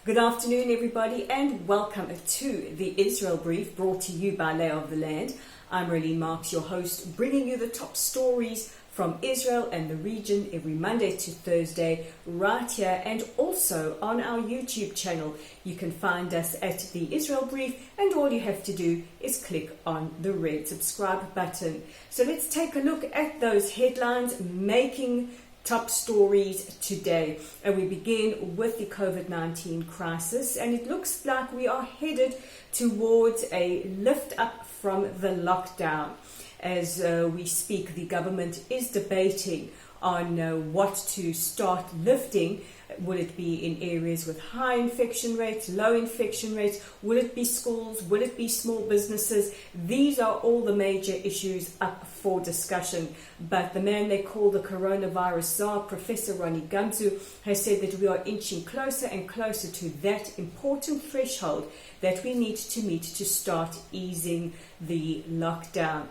Good afternoon, everybody, and welcome to the Israel Brief, brought to you by Lay of the Land. I'm Raylene Marks, your host, bringing you the top stories from Israel and the region every Monday to Thursday, right here, and also on our YouTube channel. You can find us at the Israel Brief, and all you have to do is click on the red subscribe button. So let's take a look at those headlines making top stories today, and we begin with the COVID-19 crisis, and it looks like we are headed towards a lift up from the lockdown. As we speak, the government is debating on what to start lifting. Will it be in areas with high infection rates, low infection rates? Will it be schools? Will it be small businesses? These are all the major issues up for discussion. But the man they call the coronavirus czar, Professor Ronnie Gamzu, has said that we are inching closer and closer to that important threshold that we need to meet to start easing the lockdown.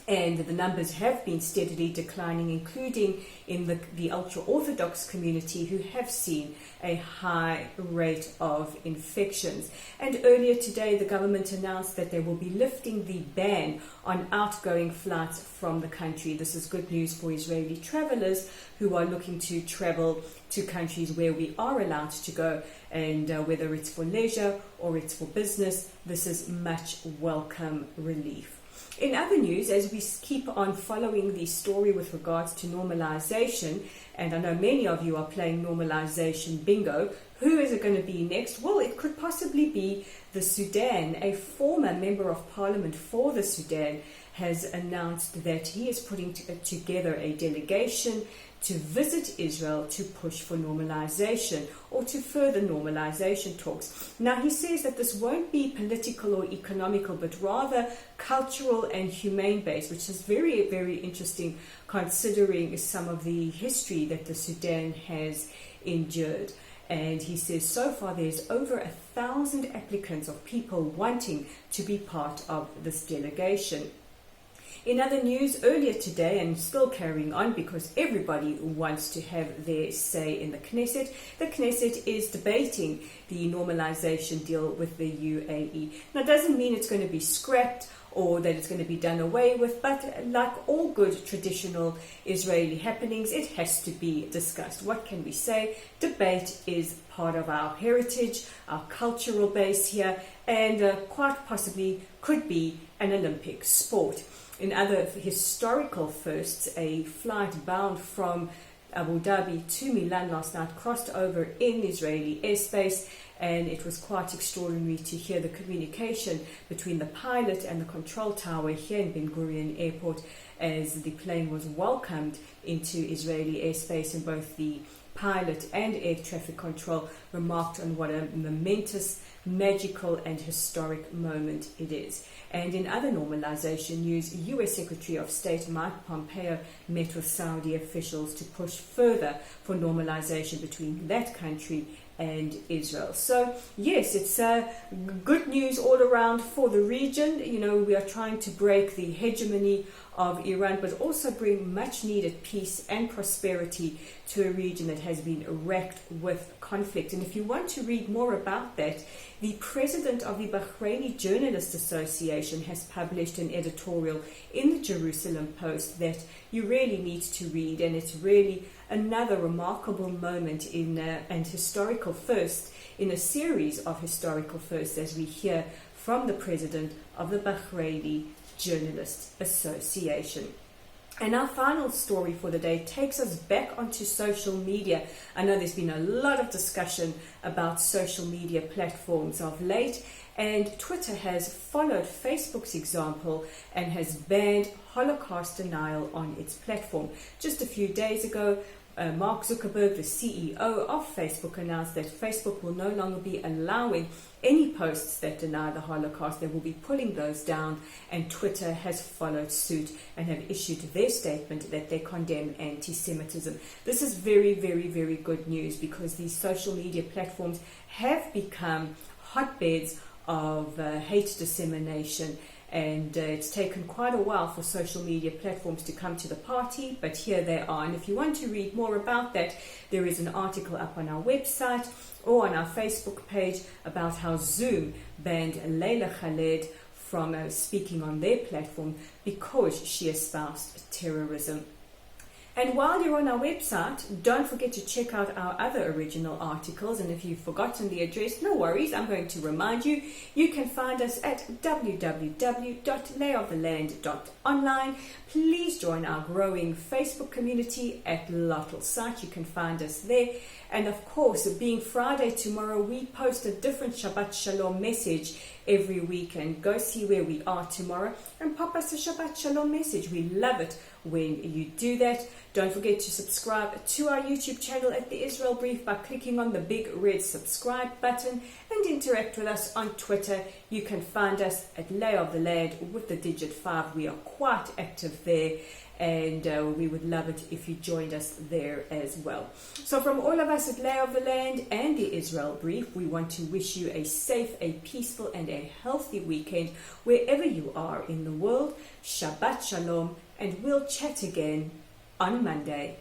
And the numbers have been steadily declining, including in the ultra-Orthodox community, who have seen a high rate of infections. And earlier today, the government announced that they will be lifting the ban on outgoing flights from the country. This is good news for Israeli travelers who are looking to travel to countries where we are allowed to go. And whether it's for leisure or it's for business, this is much welcome relief. In other news, as we keep on following the story with regards to normalization, and I know many of you are playing normalization bingo, who is it going to be next? Well, it could possibly be the Sudan. A former member of parliament for the Sudan has announced that he is putting together a delegation to visit Israel to push for normalization or to further normalization talks. Now, he says that this won't be political or economical, but rather cultural and humane based, which is very, very interesting considering some of the history that the Sudan has endured. And he says so far there's over 1,000 applicants of people wanting to be part of this delegation. In other news, earlier today, and still carrying on because everybody wants to have their say in the Knesset is debating the normalization deal with the UAE. Now, it doesn't mean it's going to be scrapped or that it's going to be done away with, but like all good traditional Israeli happenings, it has to be discussed. What can we say? Debate is part of our heritage, our cultural base here, and quite possibly could be an Olympic sport. In other historical firsts, a flight bound from Abu Dhabi to Milan last night crossed over in Israeli airspace, and it was quite extraordinary to hear the communication between the pilot and the control tower here in Ben Gurion Airport as the plane was welcomed into Israeli airspace, and both the pilot and air traffic control remarked on what a momentous, magical and historic moment it is. And in other normalization news, US Secretary of State Mike Pompeo met with Saudi officials to push further for normalization between that country and Israel. So yes, it's good news all around for the region. You know, we are trying to break the hegemony of Iran, but also bring much needed peace and prosperity to a region that has been wrecked with conflict. And if you want to read more about that, the president of the Bahraini Journalists Association has published an editorial in the Jerusalem Post that you really need to read, and it's really another remarkable moment in and historical first in a series of historical firsts as we hear from the president of the Bahraini Journalists Association. And our final story for the day takes us back onto social media. I know there's been a lot of discussion about social media platforms of late, and Twitter has followed Facebook's example and has banned Holocaust denial on its platform. Just a few days ago, Mark Zuckerberg, the CEO of Facebook, announced that Facebook will no longer be allowing any posts that deny the Holocaust. They will be pulling those down, and Twitter has followed suit and have issued their statement that they condemn anti-Semitism. This is very, very, very good news because these social media platforms have become hotbeds of hate dissemination and it's taken quite a while for social media platforms to come to the party, but here they are. And if you want to read more about that, there is an article up on our website or on our Facebook page about how Zoom banned Leila Khaled from speaking on their platform because she espoused terrorism. And while you're on our website, don't forget to check out our other original articles. And if you've forgotten the address, no worries, I'm going to remind you. You can find us at www.layoftheland.online. Please join our growing Facebook community at Lotl site. You can find us there. And of course, being Friday tomorrow, we post a different Shabbat Shalom message every week. And go see where we are tomorrow and pop us a Shabbat Shalom message. We love it when you do that. Don't forget to subscribe to our YouTube channel at The Israel Brief by clicking on the big red subscribe button, and interact with us on Twitter. You can find us at Lay of the Land with the digit 5. We are quite active there, and we would love it if you joined us there as well. So from all of us at Lay of the Land and The Israel Brief, we want to wish you a safe, a peaceful and a healthy weekend wherever you are in the world. Shabbat Shalom, and we'll chat again on Monday.